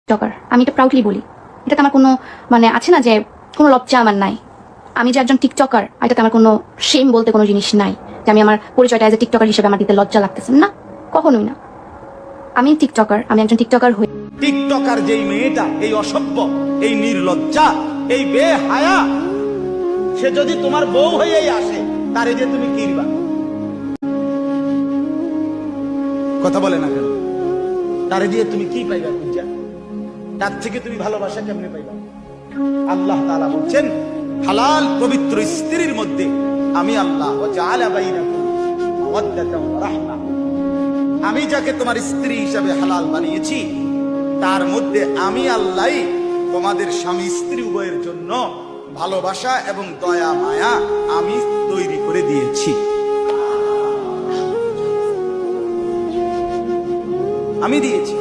TikToker, আমি এটা proudly বলি। এটাতে আমার কোনো মানে আছে না যে কোনো লজ্জা আমার নাই। আমি যে একজন টিকটকার, এটাতে আমার কোনো শেম বলতে কোনো জিনিস নাই যে আমি আমার পরিচয়টা এজ এ টিকটকার হিসেবে আমার দিতে লজ্জা লাগতেছে না, কখনোই না। আমি টিকটকার, আমি একজন টিকটকার হই। টিকটকার যেই মেয়েটা, এই অসভ্য, এই নির্লজ্জা, এই বেহায়া, সে যদি তোমার বউ হয়েই আসে, তারে যে তুমি কিরবা? কথা বলে না কেন? তারে দিয়ে তুমি কি পাইবা? পূজা, তার থেকে তুমি ভালোবাসা কেমনে পাইবা? আল্লাহ তাআলা বলছেন, হালাল পবিত্র স্ত্রীর মধ্যে আমি আল্লাহ ওয়া জাআলা বাইনাকুম মাওয়াদ্দাতান ওয়া রাহমা, আমি যাকে তোমার স্ত্রী হিসাবে হালাল বানিয়েছি, তার মধ্যে আমি আল্লাহই তোমাদের স্বামী স্ত্রী উভয়ের জন্য ভালোবাসা এবং দয়া মায়া আমি তৈরি করে দিয়েছি। আমি দিয়েছি।